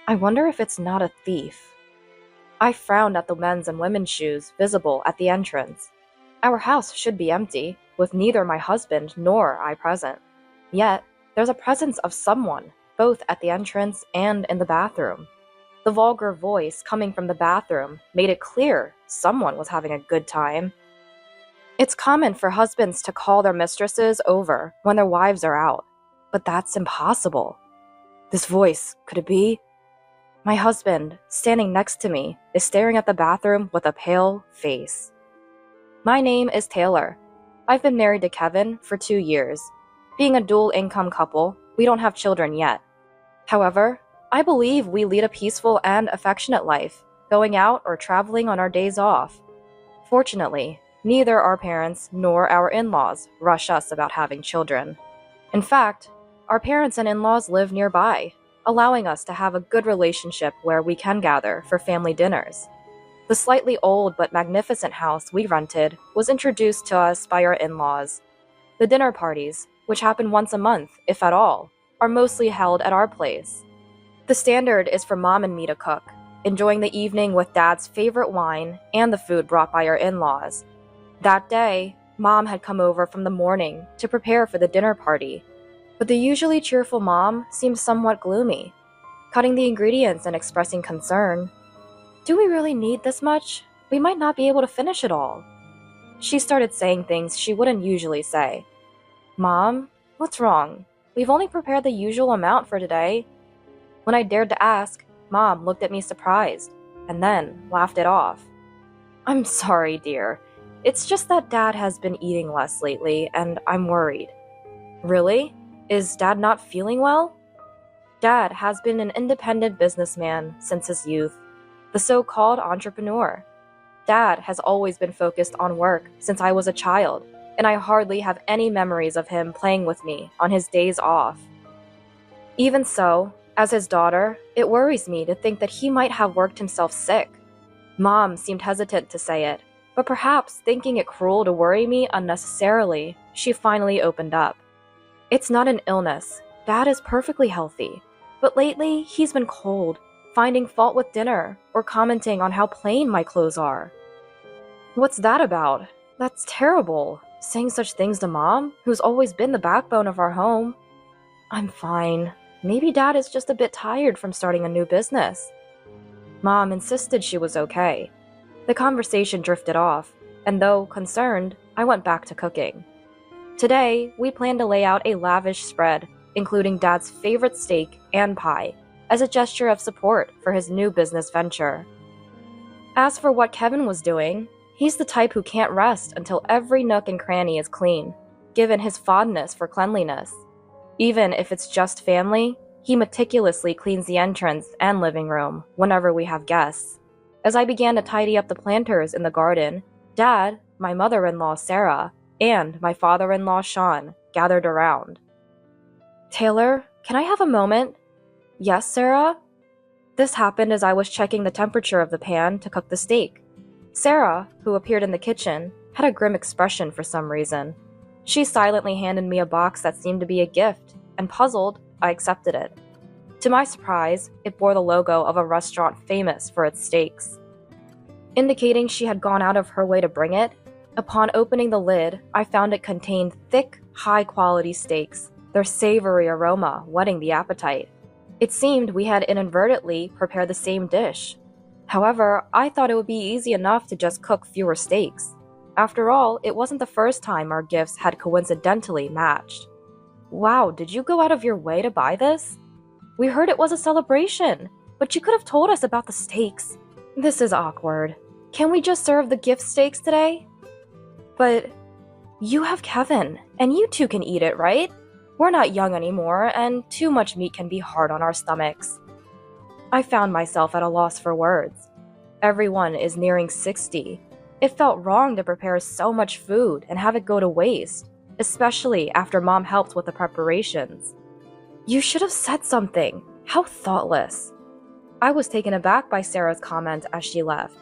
I wonder if it's not a thief. I frowned at the men's and women's shoes visible at the entrance. Our house should be empty, with neither my husband nor I present. Yet, there's a presence of someone, both at the entrance and in the bathroom. The vulgar voice coming from the bathroom made it clear someone was having a good time. It's common for husbands to call their mistresses over when their wives are out, but that's impossible. This voice, could it be? My husband, standing next to me, is staring at the bathroom with a pale face. My name is Taylor. I've been married to Kevin for 2 years. Being a dual-income couple, we don't have children yet. However, I believe we lead a peaceful and affectionate life, going out or traveling on our days off. Fortunately, neither our parents nor our in-laws rush us about having children. In fact, our parents and in-laws live nearby, allowing us to have a good relationship where we can gather for family dinners. The slightly old but magnificent house we rented was introduced to us by our in-laws. The dinner parties, which happen once a month, if at all, are mostly held at our place. The standard is for Mom and me to cook, enjoying the evening with Dad's favorite wine and the food brought by our in-laws. That day, Mom had come over from the morning to prepare for the dinner party, but the usually cheerful Mom seemed somewhat gloomy, cutting the ingredients and expressing concern. "Do we really need this much? We might not be able to finish it all." She started saying things she wouldn't usually say. "Mom, what's wrong? We've only prepared the usual amount for today." When I dared to ask, Mom looked at me surprised, and then laughed it off. "I'm sorry, dear. It's just that Dad has been eating less lately, and I'm worried." "Really? Is Dad not feeling well?" Dad has been an independent businessman since his youth, the so-called entrepreneur. Dad has always been focused on work since I was a child, and I hardly have any memories of him playing with me on his days off. Even so, as his daughter, it worries me to think that he might have worked himself sick. Mom seemed hesitant to say it, but perhaps thinking it cruel to worry me unnecessarily, she finally opened up. "It's not an illness. Dad is perfectly healthy. But lately, he's been cold, finding fault with dinner, or commenting on how plain my clothes are." "What's that about? That's terrible, saying such things to Mom, who's always been the backbone of our home." "I'm fine. Maybe Dad is just a bit tired from starting a new business." Mom insisted she was okay. The conversation drifted off, and though concerned, I went back to cooking. Today, we plan to lay out a lavish spread, including Dad's favorite steak and pie, as a gesture of support for his new business venture. As for what Kevin was doing, he's the type who can't rest until every nook and cranny is clean, given his fondness for cleanliness. Even if it's just family, he meticulously cleans the entrance and living room whenever we have guests. As I began to tidy up the planters in the garden, Dad, my mother-in-law Sarah, and my father-in-law Sean gathered around. "Taylor, can I have a moment?" "Yes, Sarah?" This happened as I was checking the temperature of the pan to cook the steak. Sarah, who appeared in the kitchen, had a grim expression for some reason. She silently handed me a box that seemed to be a gift, and puzzled, I accepted it. To my surprise, it bore the logo of a restaurant famous for its steaks. Indicating she had gone out of her way to bring it, upon opening the lid, I found it contained thick, high-quality steaks, their savory aroma whetting the appetite. It seemed we had inadvertently prepared the same dish. However, I thought it would be easy enough to just cook fewer steaks. After all, it wasn't the first time our gifts had coincidentally matched. "Wow, did you go out of your way to buy this? We heard it was a celebration, but you could have told us about the steaks. This is awkward. Can we just serve the gift steaks today?" "But you have Kevin, and you two can eat it, right? We're not young anymore, and too much meat can be hard on our stomachs." I found myself at a loss for words. Everyone is nearing 60. It felt wrong to prepare so much food and have it go to waste, especially after Mom helped with the preparations. "You should have said something. How thoughtless." I was taken aback by Sarah's comment as she left.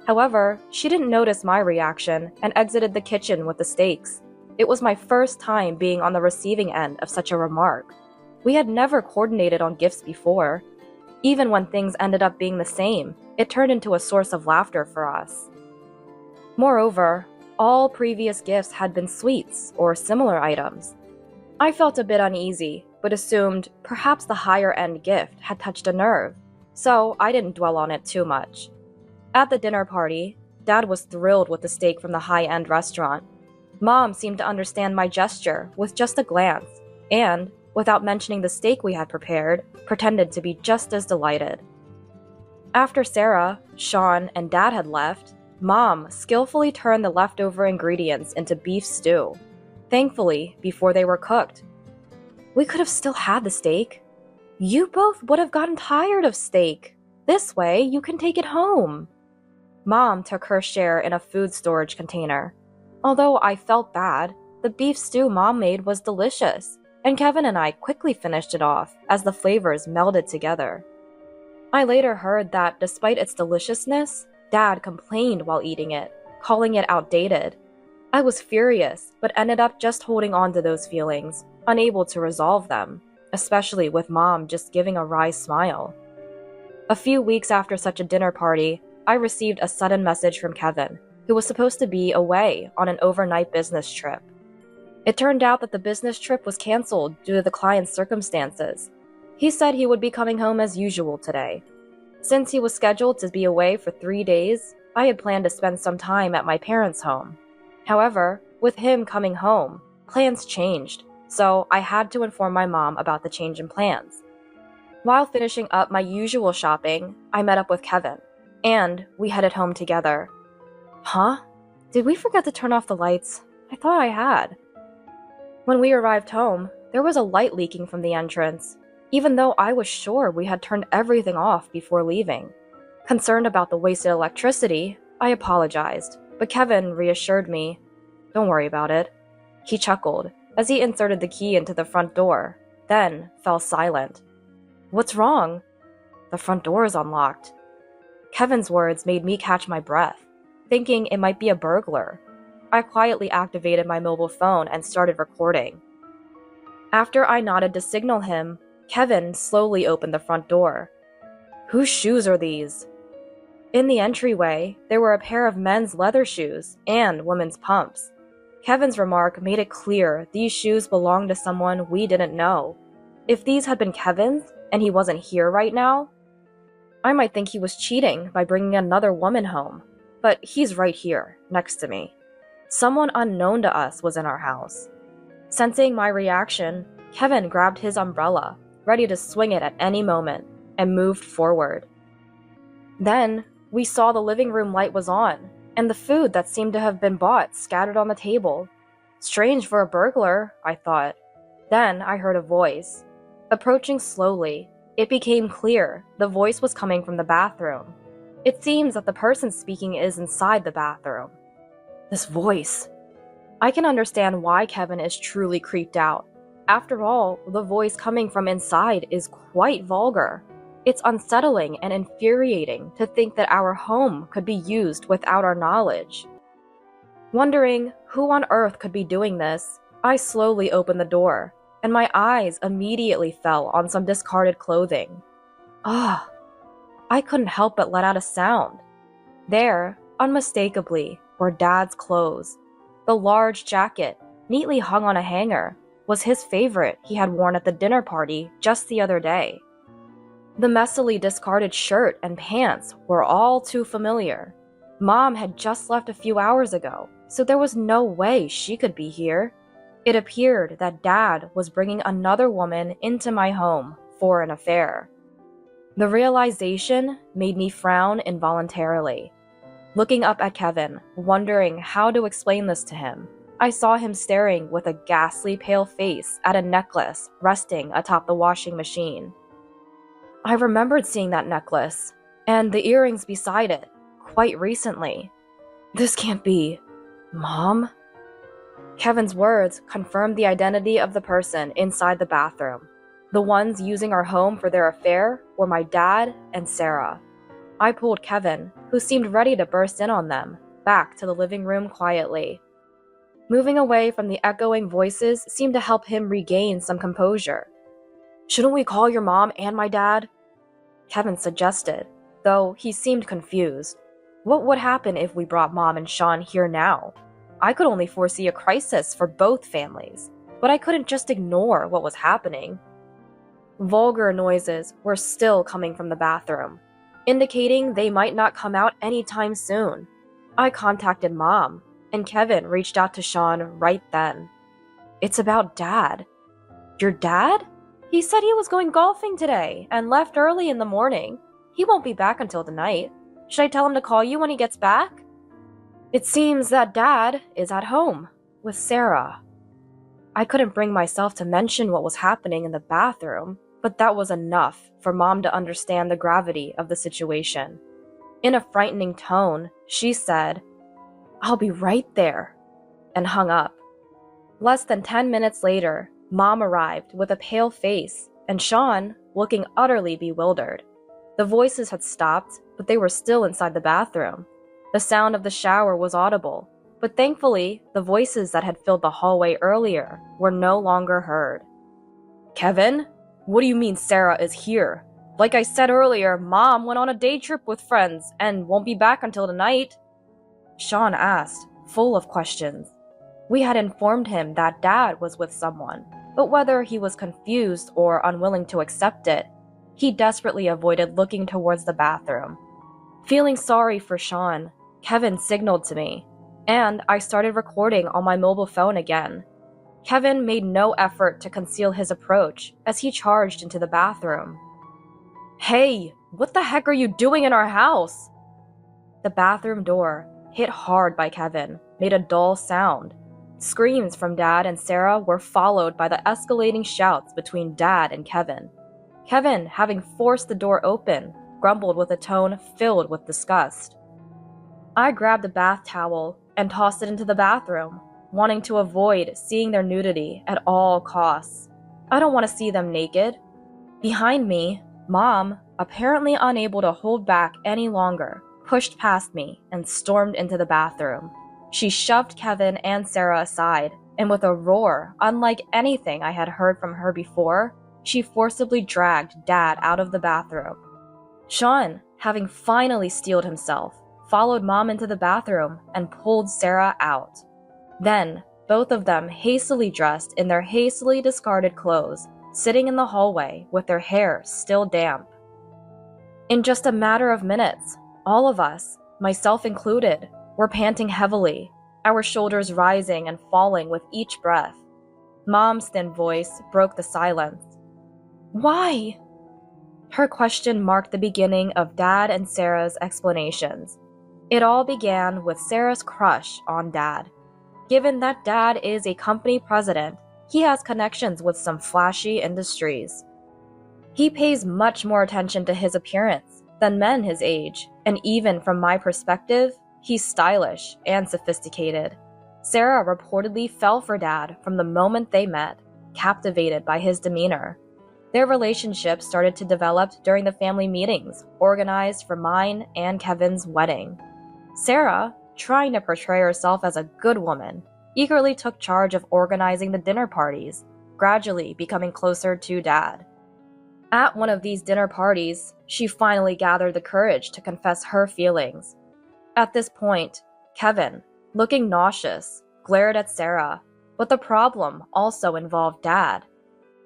However, she didn't notice my reaction and exited the kitchen with the steaks. It was my first time being on the receiving end of such a remark. We had never coordinated on gifts before. Even when things ended up being the same, it turned into a source of laughter for us. Moreover, all previous gifts had been sweets or similar items. I felt a bit uneasy, but assumed perhaps the higher-end gift had touched a nerve, so I didn't dwell on it too much. At the dinner party, Dad was thrilled with the steak from the high-end restaurant. Mom seemed to understand my gesture with just a glance, and, without mentioning the steak we had prepared, pretended to be just as delighted. After Sarah, Sean, and Dad had left, Mom skillfully turned the leftover ingredients into beef stew, thankfully before they were cooked. We could have still had the steak. You both would have gotten tired of steak. This way, you can take it home. Mom took her share in a food storage container. Although I felt bad, the beef stew Mom made was delicious, and Kevin and I quickly finished it off as the flavors melded together. I later heard that despite its deliciousness, Dad complained while eating it, calling it outdated. I was furious, but ended up just holding on to those feelings, unable to resolve them, especially with Mom just giving a wry smile. A few weeks after such a dinner party, I received a sudden message from Kevin, who was supposed to be away on an overnight business trip. It turned out that the business trip was canceled due to the client's circumstances. He said he would be coming home as usual today. Since he was scheduled to be away for 3 days, I had planned to spend some time at my parents' home. However, with him coming home, plans changed, so I had to inform my mom about the change in plans. While finishing up my usual shopping, I met up with Kevin, and we headed home together. Huh? Did we forget to turn off the lights? I thought I had. When we arrived home, there was a light leaking from the entrance, even though I was sure we had turned everything off before leaving. Concerned about the wasted electricity, I apologized, but Kevin reassured me. Don't worry about it. He chuckled as he inserted the key into the front door, then fell silent. What's wrong? The front door is unlocked. Kevin's words made me catch my breath, thinking it might be a burglar. I quietly activated my mobile phone and started recording. After I nodded to signal him, Kevin slowly opened the front door. Whose shoes are these? In the entryway, there were a pair of men's leather shoes and women's pumps. Kevin's remark made it clear these shoes belonged to someone we didn't know. If these had been Kevin's, and he wasn't here right now, I might think he was cheating by bringing another woman home. But he's right here, next to me. Someone unknown to us was in our house. Sensing my reaction, Kevin grabbed his umbrella, ready to swing it at any moment, and moved forward. Then, we saw the living room light was on, and the food that seemed to have been bought scattered on the table. Strange for a burglar, I thought. Then I heard a voice. Approaching slowly, it became clear the voice was coming from the bathroom. It seems that the person speaking is inside the bathroom. This voice. I can understand why Kevin is truly creeped out. After all, the voice coming from inside is quite vulgar. It's unsettling and infuriating to think that our home could be used without our knowledge. Wondering who on earth could be doing this, I slowly opened the door, and my eyes immediately fell on some discarded clothing. Ah! I couldn't help but let out a sound. There, unmistakably, were Dad's clothes. The large jacket, neatly hung on a hanger, was his favorite he had worn at the dinner party just the other day. The messily discarded shirt and pants were all too familiar. Mom had just left a few hours ago, so there was no way she could be here. It appeared that Dad was bringing another woman into my home for an affair. The realization made me frown involuntarily. Looking up at Kevin, wondering how to explain this to him, I saw him staring with a ghastly pale face at a necklace resting atop the washing machine. I remembered seeing that necklace, and the earrings beside it, quite recently. This can't be... Mom? Kevin's words confirmed the identity of the person inside the bathroom. The ones using our home for their affair were my dad and Sarah. I pulled Kevin, who seemed ready to burst in on them, back to the living room quietly. Moving away from the echoing voices seemed to help him regain some composure. Shouldn't we call your mom and my dad? Kevin suggested, though he seemed confused. What would happen if we brought Mom and Sean here now? I could only foresee a crisis for both families, but I couldn't just ignore what was happening. Vulgar noises were still coming from the bathroom, indicating they might not come out anytime soon. I contacted Mom, and Kevin reached out to Sean right then. It's about Dad. Your dad? He said he was going golfing today and left early in the morning. He won't be back until the night. Should I tell him to call you when he gets back? It seems that Dad is at home with Sarah. I couldn't bring myself to mention what was happening in the bathroom, but that was enough for Mom to understand the gravity of the situation. In a frightening tone, she said, "I'll be right there," and hung up. Less than 10 minutes later, Mom arrived with a pale face, and Sean looking utterly bewildered. The voices had stopped, but they were still inside the bathroom. The sound of the shower was audible, but thankfully, the voices that had filled the hallway earlier were no longer heard. "Kevin? What do you mean Sarah is here? Like I said earlier, Mom went on a day trip with friends and won't be back until tonight," Sean asked, full of questions. We had informed him that Dad was with someone, but whether he was confused or unwilling to accept it, he desperately avoided looking towards the bathroom. Feeling sorry for Sean, Kevin signaled to me, and I started recording on my mobile phone again. Kevin made no effort to conceal his approach as he charged into the bathroom. "Hey, what the heck are you doing in our house?" The bathroom door, hit hard by Kevin, made a dull sound. Screams from Dad and Sarah were followed by the escalating shouts between Dad and Kevin. Kevin, having forced the door open, grumbled with a tone filled with disgust. I grabbed a bath towel and tossed it into the bathroom, wanting to avoid seeing their nudity at all costs. I don't want to see them naked. Behind me, Mom, apparently unable to hold back any longer, pushed past me and stormed into the bathroom. She shoved Kevin and Sarah aside, and with a roar unlike anything I had heard from her before, she forcibly dragged Dad out of the bathroom. Sean, having finally steeled himself, followed Mom into the bathroom and pulled Sarah out. Then, both of them hastily dressed in their hastily discarded clothes, sitting in the hallway with their hair still damp. In just a matter of minutes, all of us, myself included, were panting heavily, our shoulders rising and falling with each breath. Mom's thin voice broke the silence. "Why?" Her question marked the beginning of Dad and Sarah's explanations. It all began with Sarah's crush on Dad. Given that Dad is a company president, he has connections with some flashy industries. He pays much more attention to his appearance than men his age, and even from my perspective, he's stylish and sophisticated. Sarah reportedly fell for Dad from the moment they met, captivated by his demeanor. Their relationship started to develop during the family meetings organized for mine and Kevin's wedding. Sarah, trying to portray herself as a good woman, eagerly took charge of organizing the dinner parties, gradually becoming closer to Dad. At one of these dinner parties, she finally gathered the courage to confess her feelings. At this point, Kevin, looking nauseous, glared at Sarah, but the problem also involved Dad.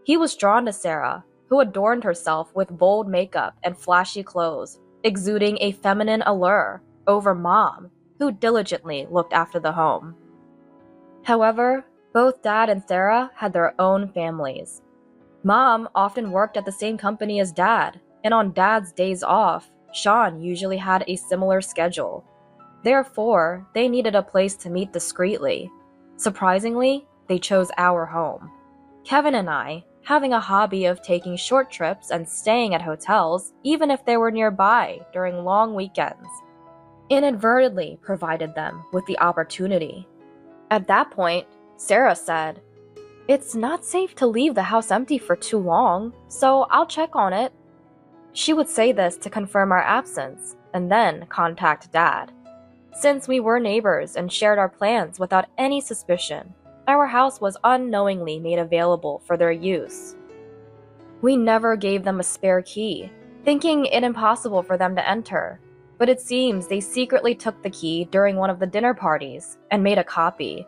He was drawn to Sarah, who adorned herself with bold makeup and flashy clothes, exuding a feminine allure, over Mom, who diligently looked after the home. However, both Dad and Sarah had their own families. Mom often worked at the same company as Dad, and on Dad's days off, Sean usually had a similar schedule. Therefore, they needed a place to meet discreetly. Surprisingly, they chose our home. Kevin and I, having a hobby of taking short trips and staying at hotels, even if they were nearby during long weekends, inadvertently provided them with the opportunity. At that point, Sarah said, "It's not safe to leave the house empty for too long, so I'll check on it." She would say this to confirm our absence, and then contact Dad. Since we were neighbors and shared our plans without any suspicion, our house was unknowingly made available for their use. We never gave them a spare key. thinking it impossible for them to enter. But it seems they secretly took the key during one of the dinner parties and made a copy.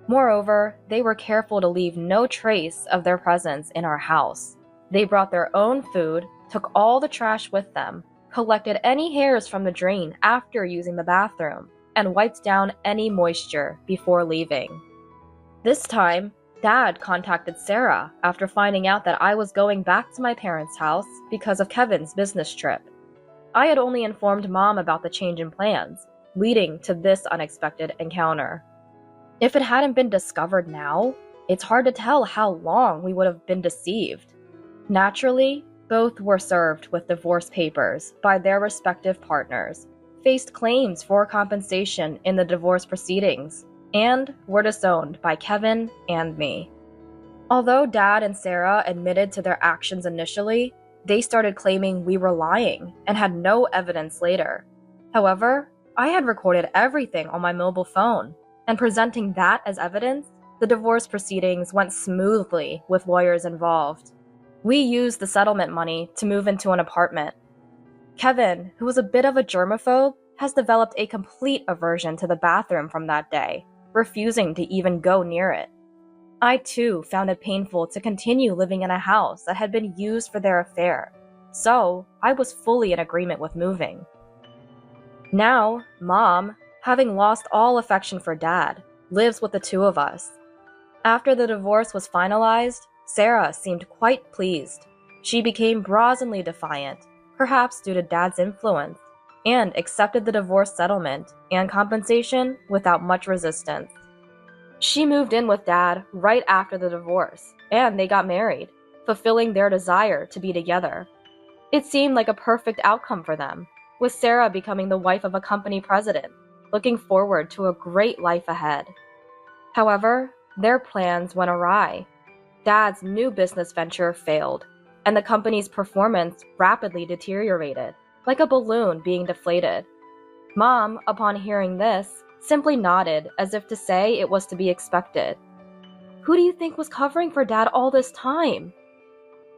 Moreover, they were careful to leave no trace of their presence in our house. They brought their own food, took all the trash with them, collected any hairs from the drain after using the bathroom, and wiped down any moisture before leaving. This time, Dad contacted Sarah after finding out that I was going back to my parents' house because of Kevin's business trip. I had only informed Mom about the change in plans, leading to this unexpected encounter. If it hadn't been discovered now, it's hard to tell how long we would have been deceived. Naturally, both were served with divorce papers by their respective partners, faced claims for compensation in the divorce proceedings, and were disowned by Kevin and me. Although Dad and Sarah admitted to their actions initially, they started claiming we were lying and had no evidence later. However, I had recorded everything on my mobile phone, and presenting that as evidence, the divorce proceedings went smoothly with lawyers involved. We used the settlement money to move into an apartment. Kevin, who was a bit of a germaphobe, has developed a complete aversion to the bathroom from that day, refusing to even go near it. I too found it painful to continue living in a house that had been used for their affair, so I was fully in agreement with moving. Now, Mom, having lost all affection for Dad, lives with the two of us. After the divorce was finalized, Sarah seemed quite pleased. She became brazenly defiant, perhaps due to Dad's influence, and accepted the divorce settlement and compensation without much resistance. She moved in with Dad right after the divorce, and they got married, fulfilling their desire to be together. It seemed like a perfect outcome for them, with Sarah becoming the wife of a company president, looking forward to a great life ahead. However, their plans went awry. Dad's new business venture failed, and the company's performance rapidly deteriorated, like a balloon being deflated. Mom, upon hearing this, simply nodded as if to say it was to be expected. Who do you think was covering for Dad all this time?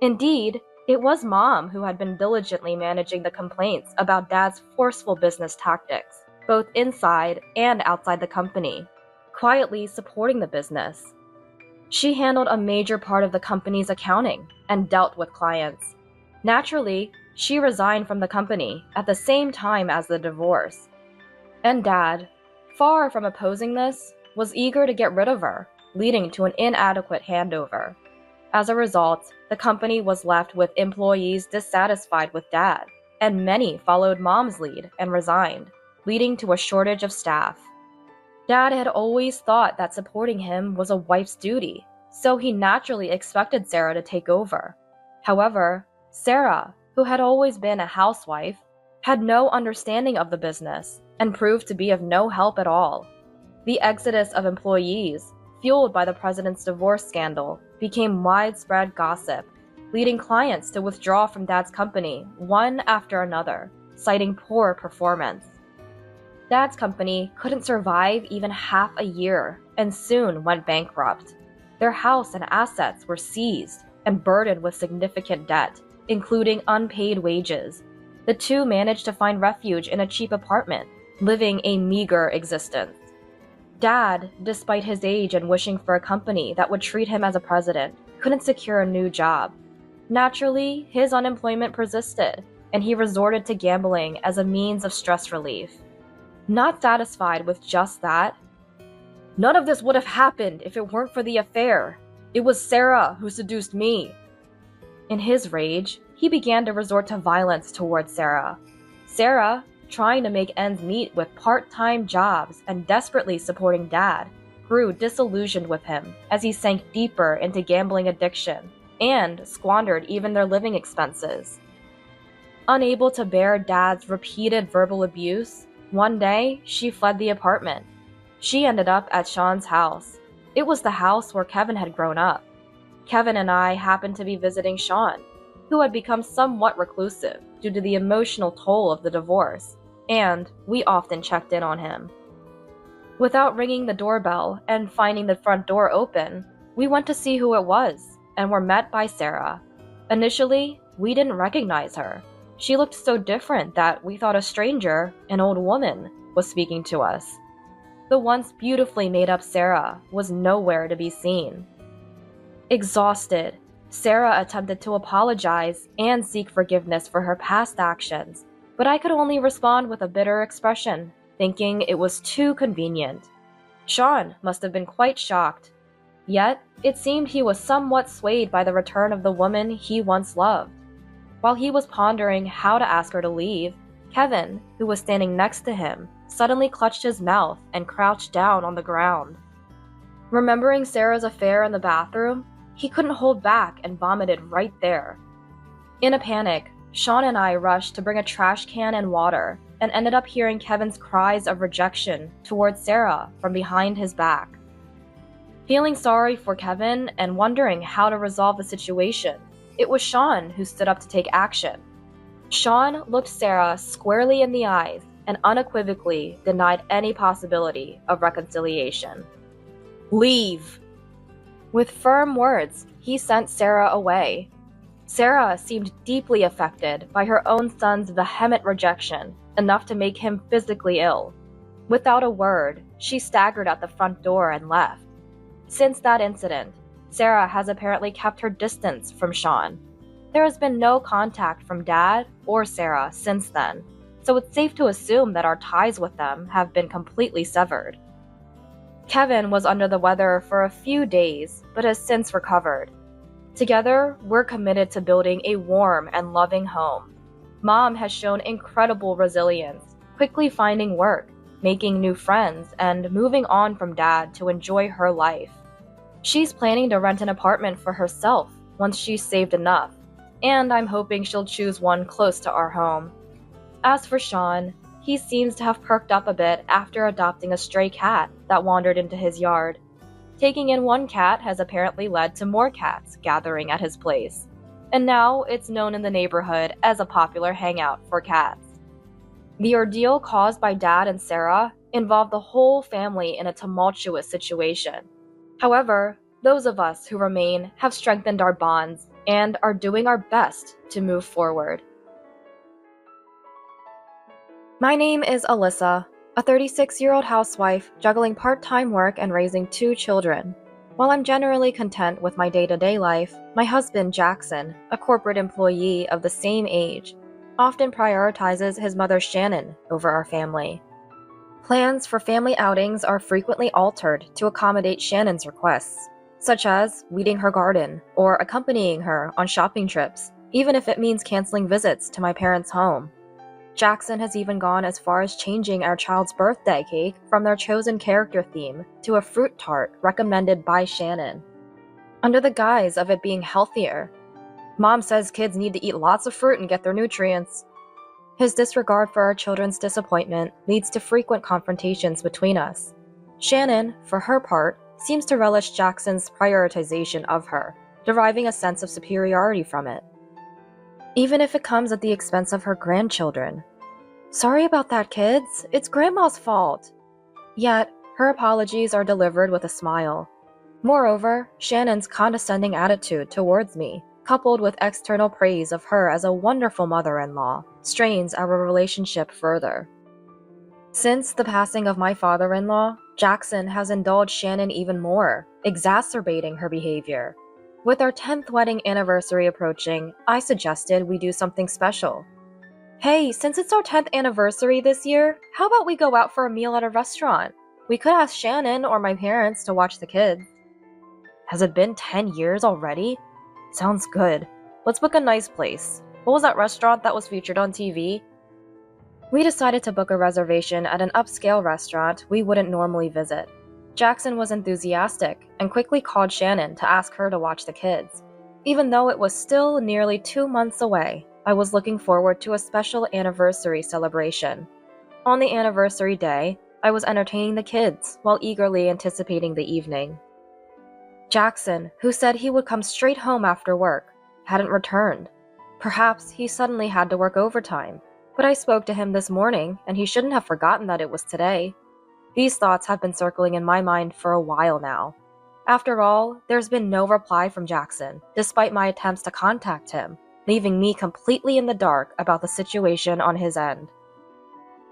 Indeed, it was Mom who had been diligently managing the complaints about Dad's forceful business tactics, both inside and outside the company, quietly supporting the business. She handled a major part of the company's accounting and dealt with clients. Naturally, she resigned from the company at the same time as the divorce. And Dad, far from opposing this, was eager to get rid of her, leading to an inadequate handover. As a result, the company was left with employees dissatisfied with Dad, and many followed Mom's lead and resigned, leading to a shortage of staff. Dad had always thought that supporting him was a wife's duty, so he naturally expected Sarah to take over. However, Sarah, who had always been a housewife, had no understanding of the business and proved to be of no help at all. The exodus of employees, fueled by the president's divorce scandal, became widespread gossip, leading clients to withdraw from Dad's company one after another, citing poor performance. Dad's company couldn't survive even half a year and soon went bankrupt. Their house and assets were seized and burdened with significant debt, including unpaid wages. The two managed to find refuge in a cheap apartment, living a meager existence. Dad, despite his age and wishing for a company that would treat him as a president, couldn't secure a new job. Naturally, his unemployment persisted, and he resorted to gambling as a means of stress relief. Not satisfied with just that, "None of this would have happened if it weren't for the affair. It was Sarah who seduced me." In his rage, he began to resort to violence towards Sarah. Sarah, trying to make ends meet with part-time jobs and desperately supporting Dad, grew disillusioned with him as he sank deeper into gambling addiction and squandered even their living expenses. Unable to bear Dad's repeated verbal abuse, one day she fled the apartment. She ended up at Sean's house. It was the house where Kevin had grown up. Kevin and I happened to be visiting Sean, who had become somewhat reclusive due to the emotional toll of the divorce, and we often checked in on him. Without ringing the doorbell and finding the front door open, we went to see who it was and were met by Sarah. Initially, we didn't recognize her. She looked so different that we thought a stranger, an old woman, was speaking to us. The once beautifully made-up Sarah was nowhere to be seen. Exhausted, Sarah attempted to apologize and seek forgiveness for her past actions, but I could only respond with a bitter expression, thinking it was too convenient. Sean must have been quite shocked. Yet, it seemed he was somewhat swayed by the return of the woman he once loved. While he was pondering how to ask her to leave, Kevin, who was standing next to him, suddenly clutched his mouth and crouched down on the ground. Remembering Sarah's affair in the bathroom, he couldn't hold back and vomited right there. In a panic, Sean and I rushed to bring a trash can and water, and ended up hearing Kevin's cries of rejection towards Sarah from behind his back. Feeling sorry for Kevin and wondering how to resolve the situation, it was Sean who stood up to take action. Sean looked Sarah squarely in the eyes and unequivocally denied any possibility of reconciliation. "Leave!" With firm words, he sent Sarah away. Sarah seemed deeply affected by her own son's vehement rejection, enough to make him physically ill. Without a word, she staggered at the front door and left. Since that incident, Sarah has apparently kept her distance from Sean. There has been no contact from Dad or Sarah since then, so it's safe to assume that our ties with them have been completely severed. Kevin was under the weather for a few days, but has since recovered. Together, we're committed to building a warm and loving home. Mom has shown incredible resilience, quickly finding work, making new friends, and moving on from Dad to enjoy her life. She's planning to rent an apartment for herself once she's saved enough, and I'm hoping she'll choose one close to our home. As for Sean, he seems to have perked up a bit after adopting a stray cat that wandered into his yard. Taking in one cat has apparently led to more cats gathering at his place, and now it's known in the neighborhood as a popular hangout for cats. The ordeal caused by Dad and Sarah involved the whole family in a tumultuous situation. However, those of us who remain have strengthened our bonds and are doing our best to move forward. My name is Alyssa, a 36-year-old housewife juggling part-time work and raising 2 children. While I'm generally content with my day-to-day life, my husband Jackson, a corporate employee of the same age, often prioritizes his mother Shannon over our family. Plans for family outings are frequently altered to accommodate Shannon's requests, such as weeding her garden or accompanying her on shopping trips, even if it means canceling visits to my parents' home. Jackson has even gone as far as changing our child's birthday cake from their chosen character theme to a fruit tart recommended by Shannon, under the guise of it being healthier. Mom says kids need to eat lots of fruit and get their nutrients. His disregard for our children's disappointment leads to frequent confrontations between us. Shannon, for her part, seems to relish Jackson's prioritization of her, deriving a sense of superiority from it, even if it comes at the expense of her grandchildren. "Sorry about that, kids. It's Grandma's fault." Yet, her apologies are delivered with a smile. Moreover, Shannon's condescending attitude towards me, coupled with external praise of her as a wonderful mother-in-law, strains our relationship further. Since the passing of my father-in-law, Jackson has indulged Shannon even more, exacerbating her behavior. With our 10th wedding anniversary approaching, I suggested we do something special. "Hey, since it's our 10th anniversary this year, how about we go out for a meal at a restaurant? We could ask Shannon or my parents to watch the kids." Has it been 10 years already? Sounds good. Let's book a nice place. What was that restaurant that was featured on TV? We decided to book a reservation at an upscale restaurant we wouldn't normally visit. Jackson was enthusiastic and quickly called Shannon to ask her to watch the kids. Even though it was still nearly 2 months away, I was looking forward to a special anniversary celebration. On the anniversary day, I was entertaining the kids while eagerly anticipating the evening. Jackson, who said he would come straight home after work, hadn't returned. Perhaps he suddenly had to work overtime, but I spoke to him this morning and he shouldn't have forgotten that it was today. These thoughts have been circling in my mind for a while now. After all, there's been no reply from Jackson, despite my attempts to contact him. leaving me completely in the dark about the situation on his end.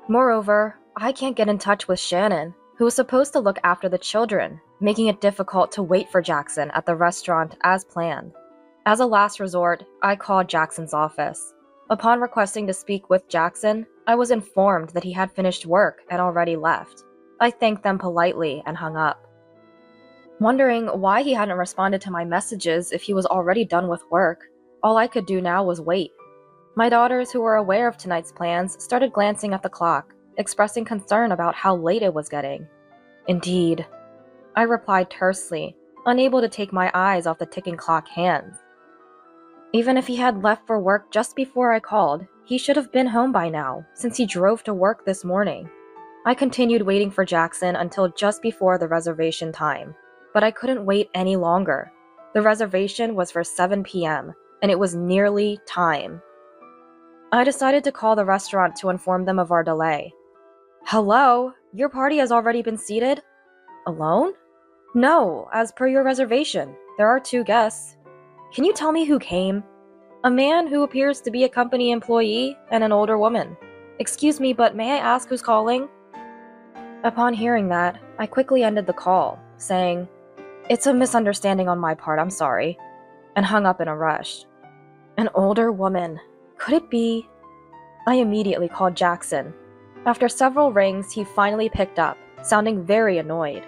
Moreover, I can't get in touch with Shannon, who was supposed to look after the children, making it difficult to wait for Jackson at the restaurant as planned. As a last resort, I called Jackson's office. Upon requesting to speak with Jackson, I was informed that he had finished work and already left. I thanked them politely and hung up. Wondering why he hadn't responded to my messages if he was already done with work, all I could do now was wait. My daughters, who were aware of tonight's plans, started glancing at the clock, expressing concern about how late it was getting. Indeed, I replied tersely, unable to take my eyes off the ticking clock hands. Even if he had left for work just before I called, he should have been home by now, since he drove to work this morning. I continued waiting for Jackson until just before the reservation time, but I couldn't wait any longer. The reservation was for 7 p.m., and it was nearly time. I decided to call the restaurant to inform them of our delay. Hello? Your party has already been seated? Alone? No, as per your reservation. There are 2 guests. Can you tell me who came? A man who appears to be a company employee and an older woman. Excuse me, but may I ask who's calling? Upon hearing that, I quickly ended the call, saying, "It's a misunderstanding on my part, I'm sorry," and hung up in a rush. An older woman. Could it be? I immediately called Jackson. After several rings, he finally picked up, sounding very annoyed.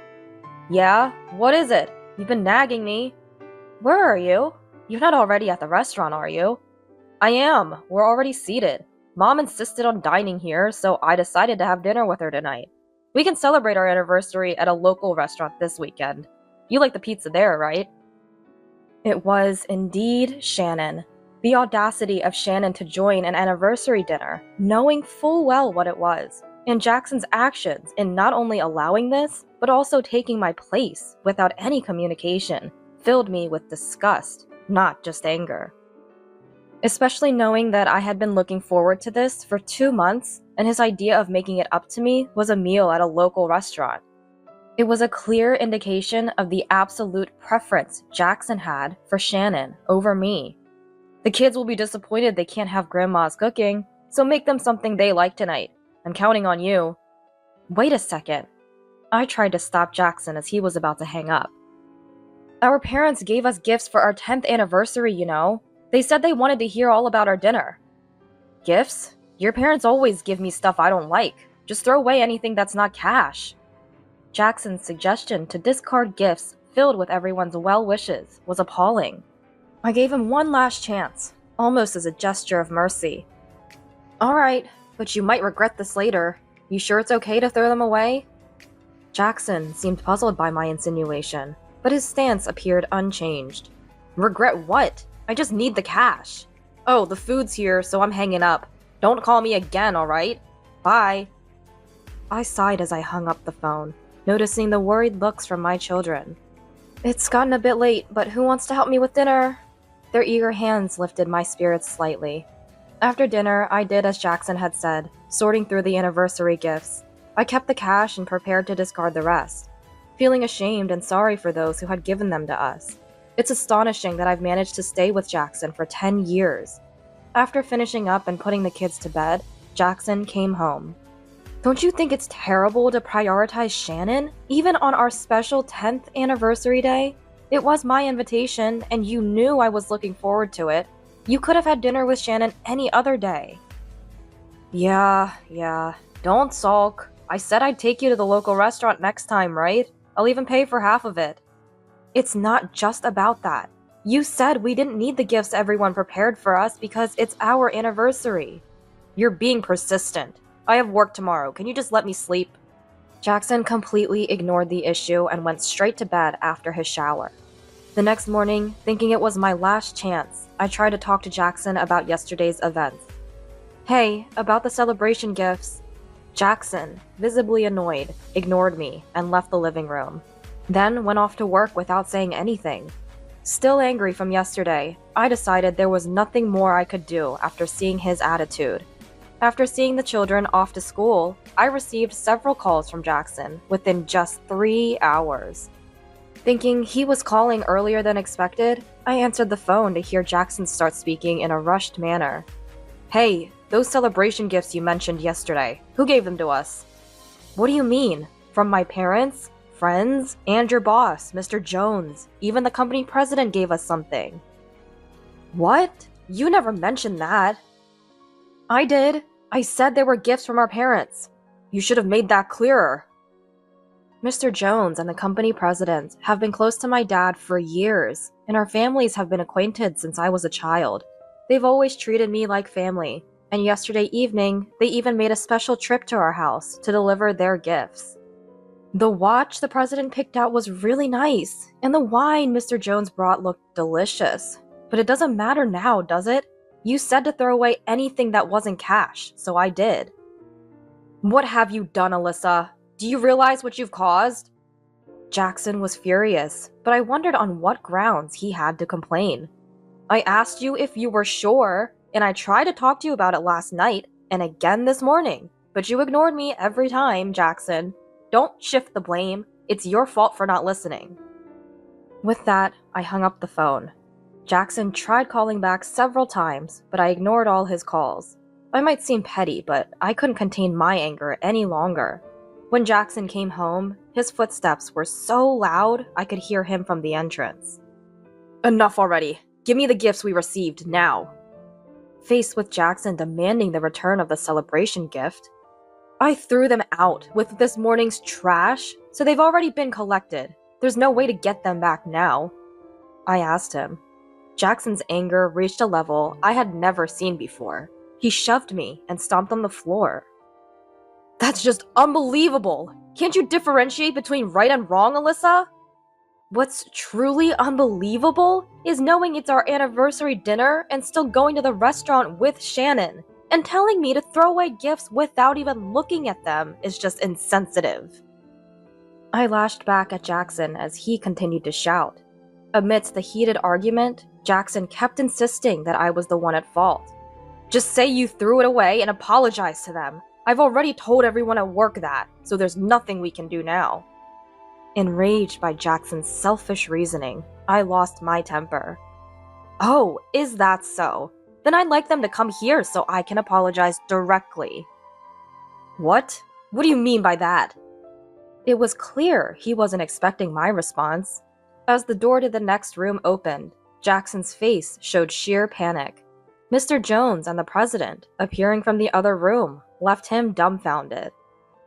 Yeah? What is it? You've been nagging me. Where are you? You're not already at the restaurant, are you? I am. We're already seated. Mom insisted on dining here, so I decided to have dinner with her tonight. We can celebrate our anniversary at a local restaurant this weekend. You like the pizza there, right? It was indeed Shannon. The audacity of Shannon to join an anniversary dinner, knowing full well what it was, and Jackson's actions in not only allowing this, but also taking my place without any communication, filled me with disgust, not just anger. Especially knowing that I had been looking forward to this for 2 months, and his idea of making it up to me was a meal at a local restaurant. It was a clear indication of the absolute preference Jackson had for Shannon over me. The kids will be disappointed they can't have Grandma's cooking, so make them something they like tonight. I'm counting on you. Wait a second. I tried to stop Jackson as he was about to hang up. Our parents gave us gifts for our 10th anniversary, you know. They said they wanted to hear all about our dinner. Gifts? Your parents always give me stuff I don't like. Just throw away anything that's not cash. Jackson's suggestion to discard gifts filled with everyone's well wishes was appalling. I gave him one last chance, almost as a gesture of mercy. Alright, but you might regret this later. You sure it's okay to throw them away? Jackson seemed puzzled by my insinuation, but his stance appeared unchanged. Regret what? I just need the cash. Oh, the food's here, so I'm hanging up. Don't call me again, alright? Bye. I sighed as I hung up the phone, noticing the worried looks from my children. It's gotten a bit late, but who wants to help me with dinner? Their eager hands lifted my spirits slightly. After dinner, I did as Jackson had said, sorting through the anniversary gifts. I kept the cash and prepared to discard the rest, feeling ashamed and sorry for those who had given them to us. It's astonishing that I've managed to stay with Jackson for 10 years. After finishing up and putting the kids to bed, Jackson came home. Don't you think it's terrible to prioritize Shannon, even on our special 10th anniversary day? It was my invitation, and you knew I was looking forward to it. You could have had dinner with Shannon any other day. Yeah, don't sulk. I said I'd take you to the local restaurant next time, right? I'll even pay for half of it. It's not just about that. You said we didn't need the gifts everyone prepared for us because it's our anniversary. You're being persistent. I have work tomorrow. Can you just let me sleep? Jackson completely ignored the issue and went straight to bed after his shower. The next morning, thinking it was my last chance, I tried to talk to Jackson about yesterday's events. Hey, about the celebration gifts. Jackson, visibly annoyed, ignored me and left the living room. Then went off to work without saying anything. Still angry from yesterday, I decided there was nothing more I could do after seeing his attitude. After seeing the children off to school, I received several calls from Jackson within just 3 hours. Thinking he was calling earlier than expected, I answered the phone to hear Jackson start speaking in a rushed manner. Hey, those celebration gifts you mentioned yesterday, who gave them to us? What do you mean? From my parents, friends, and your boss, Mr. Jones. Even the company president gave us something. What? You never mentioned that. I did. I said they were gifts from our parents. You should have made that clearer. Mr. Jones and the company president have been close to my dad for years, and our families have been acquainted since I was a child. They've always treated me like family, and yesterday evening, they even made a special trip to our house to deliver their gifts. The watch the president picked out was really nice, and the wine Mr. Jones brought looked delicious. But it doesn't matter now, does it? You said to throw away anything that wasn't cash, so I did. What have you done, Alyssa? Do you realize what you've caused? Jackson was furious, but I wondered on what grounds he had to complain. I asked you if you were sure, and I tried to talk to you about it last night and again this morning, but you ignored me every time, Jackson. Don't shift the blame. It's your fault for not listening. With that, I hung up the phone. Jackson tried calling back several times, but I ignored all his calls. I might seem petty, but I couldn't contain my anger any longer. When Jackson came home, his footsteps were so loud I could hear him from the entrance. Enough already. Give me the gifts we received now. Faced with Jackson demanding the return of the celebration gift, I threw them out with this morning's trash, so they've already been collected. There's no way to get them back now. I asked him. Jackson's anger reached a level I had never seen before. He shoved me and stomped on the floor. That's just unbelievable! Can't you differentiate between right and wrong, Alyssa? What's truly unbelievable is knowing it's our anniversary dinner and still going to the restaurant with Shannon, and telling me to throw away gifts without even looking at them is just insensitive. I lashed back at Jackson as he continued to shout. Amidst the heated argument, Jackson kept insisting that I was the one at fault. Just say you threw it away and apologize to them. I've already told everyone at work that, so there's nothing we can do now. Enraged by Jackson's selfish reasoning, I lost my temper. Oh, is that so? Then I'd like them to come here so I can apologize directly. What? What do you mean by that? It was clear he wasn't expecting my response. As the door to the next room opened, Jackson's face showed sheer panic. Mr. Jones and the president, appearing from the other room, left him dumbfounded.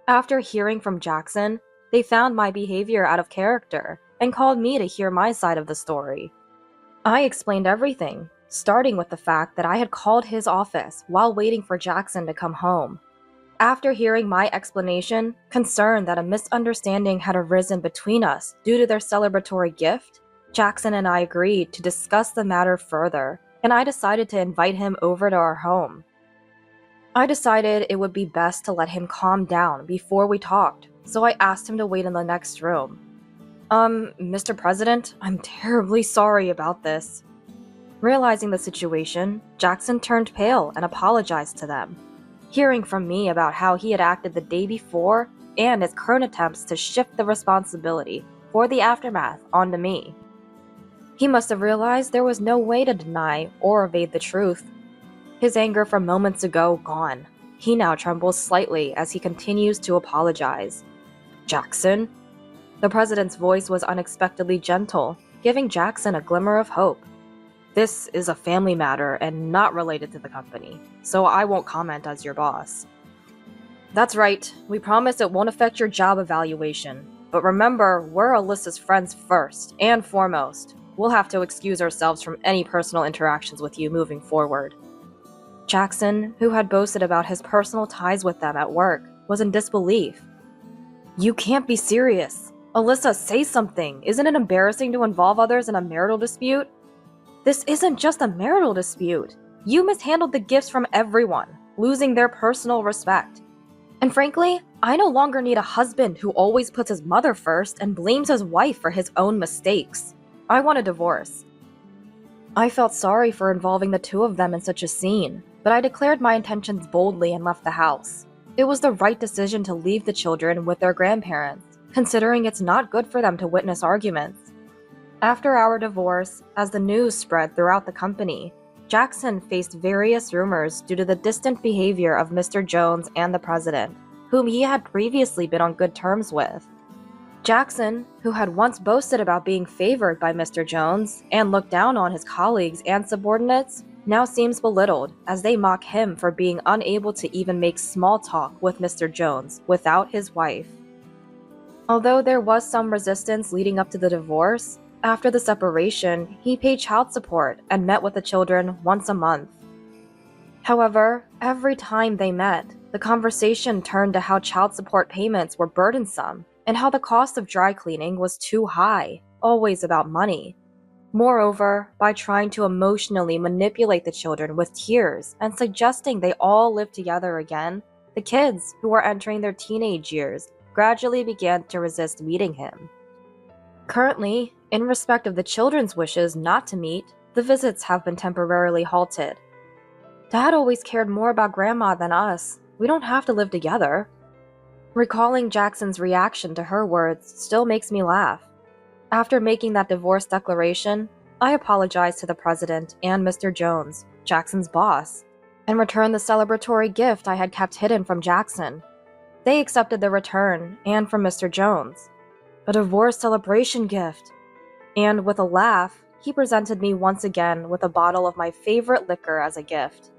After hearing from Jackson, they found my behavior out of character and called me to hear my side of the story. I explained everything, starting with the fact that I had called his office while waiting for Jackson to come home. After hearing my explanation, concerned that a misunderstanding had arisen between us due to their celebratory gift, Jackson and I agreed to discuss the matter further, and I decided to invite him over to our home. I decided it would be best to let him calm down before we talked, so I asked him to wait in the next room. Mr. President, I'm terribly sorry about this. Realizing the situation, Jackson turned pale and apologized to them. Hearing from me about how he had acted the day before and his current attempts to shift the responsibility for the aftermath onto me. He must have realized there was no way to deny or evade the truth. His anger from moments ago gone, he now trembles slightly as he continues to apologize. Jackson? The president's voice was unexpectedly gentle, giving Jackson a glimmer of hope. This is a family matter and not related to the company, so I won't comment as your boss. That's right, we promise it won't affect your job evaluation. But remember, we're Alyssa's friends first and foremost. We'll have to excuse ourselves from any personal interactions with you moving forward. Jackson, who had boasted about his personal ties with them at work, was in disbelief. You can't be serious. Alyssa, say something. Isn't it embarrassing to involve others in a marital dispute? This isn't just a marital dispute. You mishandled the gifts from everyone, losing their personal respect. And frankly, I no longer need a husband who always puts his mother first and blames his wife for his own mistakes. I want a divorce. I felt sorry for involving the two of them in such a scene, but I declared my intentions boldly and left the house. It was the right decision to leave the children with their grandparents, considering it's not good for them to witness arguments. After our divorce, as the news spread throughout the company, Jackson faced various rumors due to the distant behavior of Mr. Jones and the president, whom he had previously been on good terms with. Jackson, who had once boasted about being favored by Mr. Jones and looked down on his colleagues and subordinates, now seems belittled as they mock him for being unable to even make small talk with Mr. Jones without his wife. Although there was some resistance leading up to the divorce, after the separation, he paid child support and met with the children once a month. However, every time they met, the conversation turned to how child support payments were burdensome and how the cost of dry cleaning was too high, always about money. Moreover, by trying to emotionally manipulate the children with tears and suggesting they all live together again, the kids, who were entering their teenage years, gradually began to resist meeting him. Currently, in respect of the children's wishes not to meet, the visits have been temporarily halted. Dad always cared more about Grandma than us. We don't have to live together. Recalling Jackson's reaction to her words still makes me laugh. After making that divorce declaration, I apologized to the president and Mr. Jones, Jackson's boss, and returned the celebratory gift I had kept hidden from Jackson. They accepted the return, and from Mr. Jones. A divorce celebration gift. And with a laugh, he presented me once again with a bottle of my favorite liquor as a gift.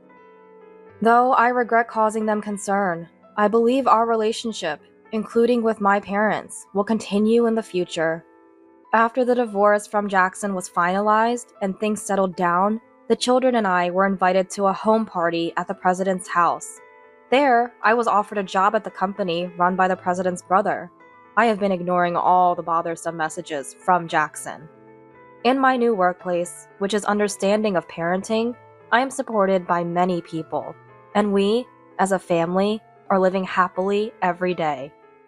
Though I regret causing them concern, I believe our relationship, including with my parents, will continue in the future. After the divorce from Jackson was finalized and things settled down, the children and I were invited to a home party at the president's house. There, I was offered a job at the company run by the president's brother. I have been ignoring all the bothersome messages from Jackson. In my new workplace, which is understanding of parenting, I am supported by many people, and we, as a family, are living happily every day.